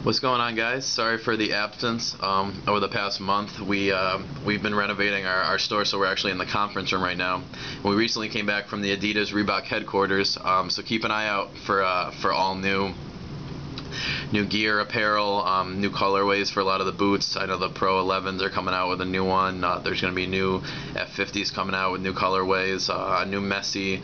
What's going on, guys? Sorry for the absence. Over the past month, we've been renovating our store, so we're actually in the conference room right now. We recently came back from the Adidas Reebok headquarters, so keep an eye out for all new gear, apparel, new colorways for a lot of the boots. I know the Pro 11s are coming out with a new one. There's going to be new F50s coming out with new colorways, a new Messi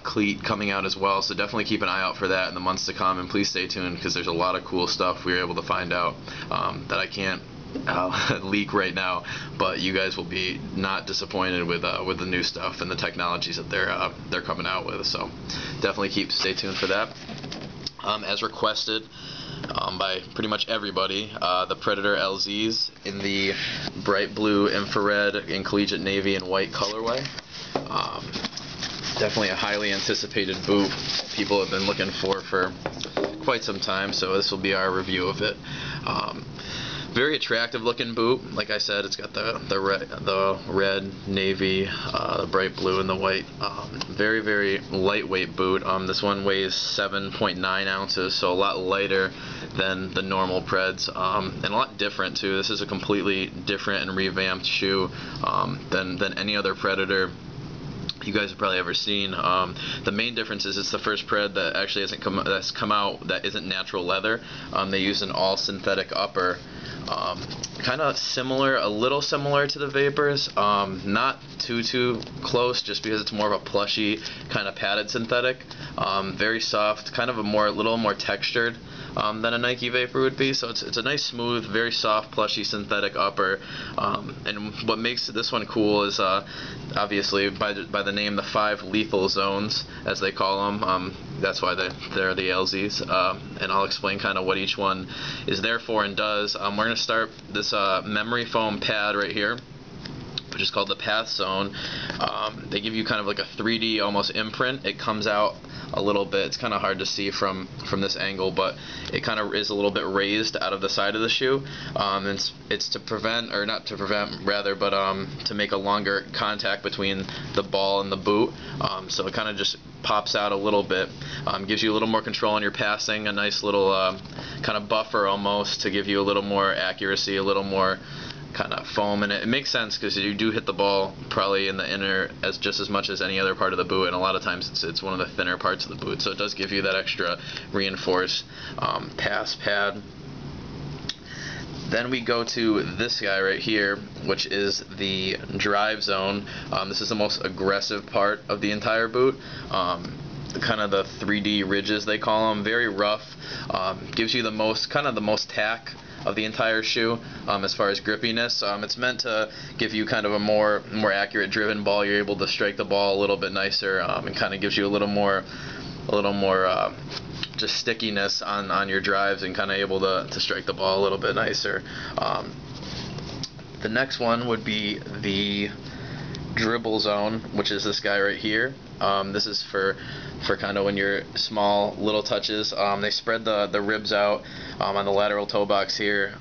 cleat coming out as well, so definitely keep an eye out for that in the months to come, and please stay tuned because there's a lot of cool stuff we were able to find out that I can't leak right now, but you guys will be not disappointed with the new stuff and the technologies that they're coming out with, so definitely stay tuned for that. As requested by pretty much everybody, the Predator LZs in the bright blue, infrared, and collegiate navy and white colorway. Definitely a highly anticipated boot people have been looking for quite some time, so this will be our review of it. Very attractive looking boot. Like I said, it's got the red, navy, the bright blue, and the white. Very, very lightweight boot. This one weighs 7.9 ounces, so a lot lighter than the normal Preds, and a lot different too. This is a completely different and revamped shoe than any other Predator you guys have probably ever seen. The main difference is it's the first Pred that actually that's come out that isn't natural leather. They use an all synthetic upper, kind of similar, a little similar to the Vapors, not too close, just because it's more of a plushy kind of padded synthetic. Very soft, kind of a little more textured than a Nike Vapor would be. So it's a nice, smooth, very soft, plushy synthetic upper. And what makes this one cool is obviously by the name, the 5 lethal zones, as they call them. That's why they're the LZs, and I'll explain kind of what each one is there for and does. We're going to start this memory foam pad right here, which is called the Path Zone. They give you kind of like a 3D almost imprint. It comes out a little bit, it's kind of hard to see from this angle, but it kind of is a little bit raised out of the side of the shoe. It's to prevent, or not to prevent rather, but to make a longer contact between the ball and the boot. So it kind of just pops out a little bit, gives you a little more control on your passing, a nice little kind of buffer almost to give you a little more accuracy, a little more kind of foam, and it makes sense because you do hit the ball probably in the inner just as much as any other part of the boot, and a lot of times it's one of the thinner parts of the boot, so it does give you that extra reinforced pass pad. Then we go to this guy right here, which is the drive zone. This is the most aggressive part of the entire boot. Kind of the 3D ridges, they call them, very rough. Gives you the most tack of the entire shoe as far as grippiness. It's meant to give you kind of a more accurate driven ball. You're able to strike the ball a little bit nicer, and kind of gives you a little more just stickiness on your drives, and kind of able to strike the ball a little bit nicer. The next one would be the dribble zone, which is this guy right here. This is for kind of when you're small little touches. They spread the ribs out on the lateral toe box here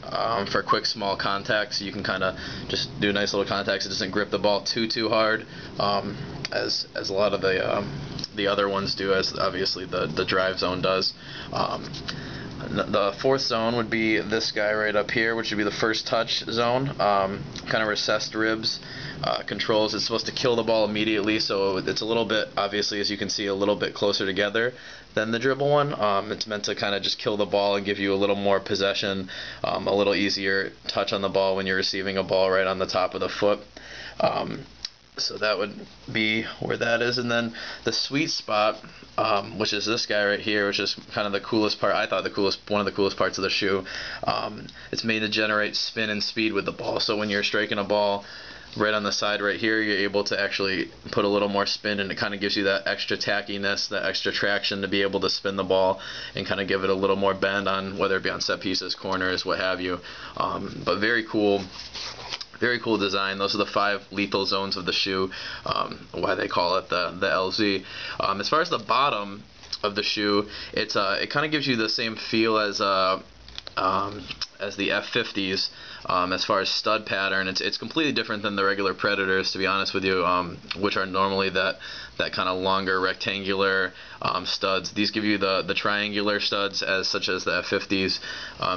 for quick small contacts. You can kind of just do nice little contacts. It doesn't grip the ball too hard, as a lot of the other ones do, as obviously the drive zone does. The fourth zone would be this guy right up here, which would be the first touch zone. Kind of recessed ribs, controls. It's supposed to kill the ball immediately, so it's a little bit, obviously, as you can see, a little bit closer together than the dribble one. It's meant to kind of just kill the ball and give you a little more possession, a little easier touch on the ball when you're receiving a ball right on the top of the foot. So that would be where that is. And then the sweet spot, which is this guy right here, which is kind of the coolest part. I thought one of the coolest parts of the shoe. It's made to generate spin and speed with the ball. So when you're striking a ball right on the side right here, you're able to actually put a little more spin, and it kind of gives you that extra tackiness, that extra traction to be able to spin the ball and kind of give it a little more bend on, whether it be on set pieces, corners, what have you. But very cool. Very cool design. Those are the 5 lethal zones of the shoe, why they call it the LZ. As far as the bottom of the shoe, it kind of gives you the same feel as as the F50s. As far as stud pattern, it's completely different than the regular Predators, to be honest with you, which are normally that kind of longer rectangular studs. These give you the triangular studs, such as the F50s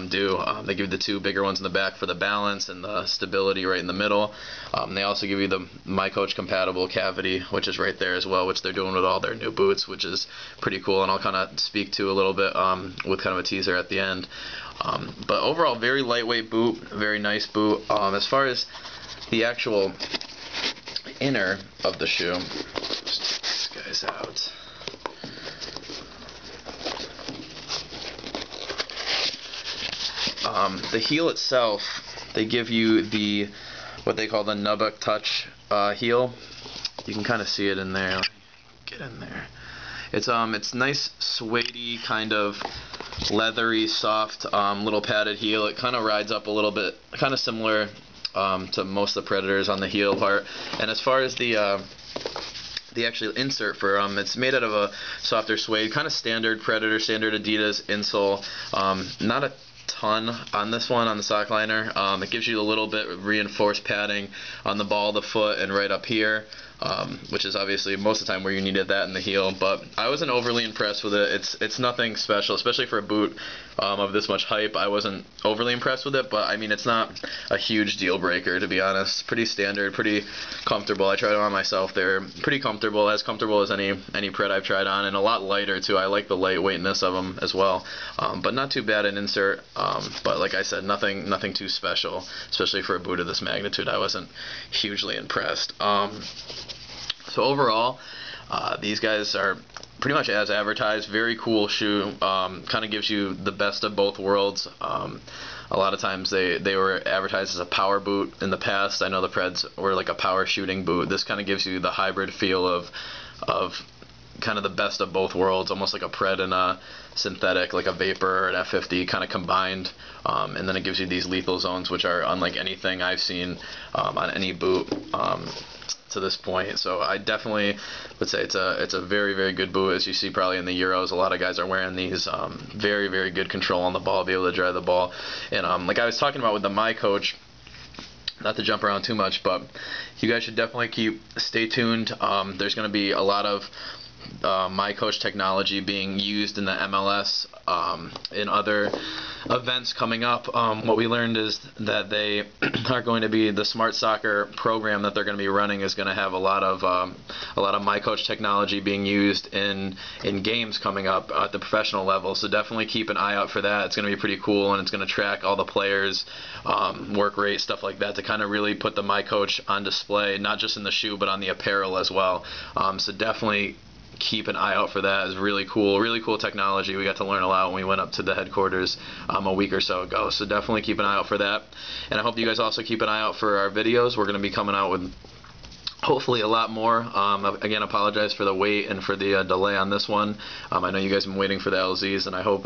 do. They give you the two bigger ones in the back for the balance and the stability right in the middle. They also give you the My Coach compatible cavity, which is right there as well, which they're doing with all their new boots, which is pretty cool, and I'll kind of speak to a little bit with kind of a teaser at the end. But overall, very lightweight boot, very nice boot. As far as the actual inner of the shoe, let's check these guys out. The heel itself, they give you what they call the Nubuck Touch heel. You can kind of see it in there. Get in there. It's nice, suede-y, kind of leathery, soft, little padded heel. It kind of rides up a little bit, kind of similar to most of the Predators on the heel part. And as far as the actual insert for it's made out of a softer suede, kind of standard Predator, standard Adidas insole. Not a ton on this one, on the sock liner. It gives you a little bit of reinforced padding on the ball of the foot and right up here, which is obviously most of the time where you needed that in the heel. But I wasn't overly impressed with it. It's nothing special, especially for a boot of this much hype. I wasn't overly impressed with it, but I mean, it's not a huge deal breaker, to be honest. Pretty standard, pretty comfortable. I tried it on myself. They're pretty comfortable as any Pred I've tried on, and a lot lighter too. I like the lightweightness of them as well, but not too bad an insert. But like I said, nothing too special, especially for a boot of this magnitude. I wasn't hugely impressed. So overall, these guys are pretty much as advertised. Very cool shoe. Kind of gives you the best of both worlds. A lot of times they were advertised as a power boot in the past. I know the Preds were like a power shooting boot. This kind of gives you the hybrid feel of kind of the best of both worlds, almost like a Pred and a synthetic, like a Vapor or an F50 kind of combined. And then it gives you these lethal zones, which are unlike anything I've seen on any boot to this point. So I definitely would say it's a very, very good boot. As you see probably in the Euros, a lot of guys are wearing these. Very, very good control on the ball, be able to drive the ball. And like I was talking about with the My Coach, not to jump around too much, but you guys should definitely stay tuned. There's going to be a lot of My Coach technology being used in the MLS, in other events coming up. What we learned is that they are going to be, the Smart Soccer program that they're going to be running is going to have a lot of My Coach technology being used in games coming up at the professional level. So definitely keep an eye out for that. It's going to be pretty cool, and it's going to track all the players, work rate, stuff like that, to kind of really put the My Coach on display, not just in the shoe but on the apparel as well. So definitely keep an eye out for that. It's really cool technology. We got to learn a lot when we went up to the headquarters a week or so ago. So definitely keep an eye out for that. And I hope you guys also keep an eye out for our videos. We're going to be coming out with hopefully a lot more. Again, apologize for the wait and for the delay on this one. I know you guys have been waiting for the LZs, and I hope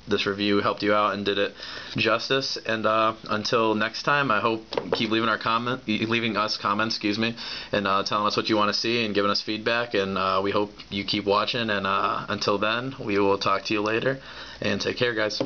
this review helped you out and did it justice. And until next time, I hope you keep leaving us comments, excuse me, and telling us what you want to see and giving us feedback. And we hope you keep watching. And until then, we will talk to you later. And take care, guys.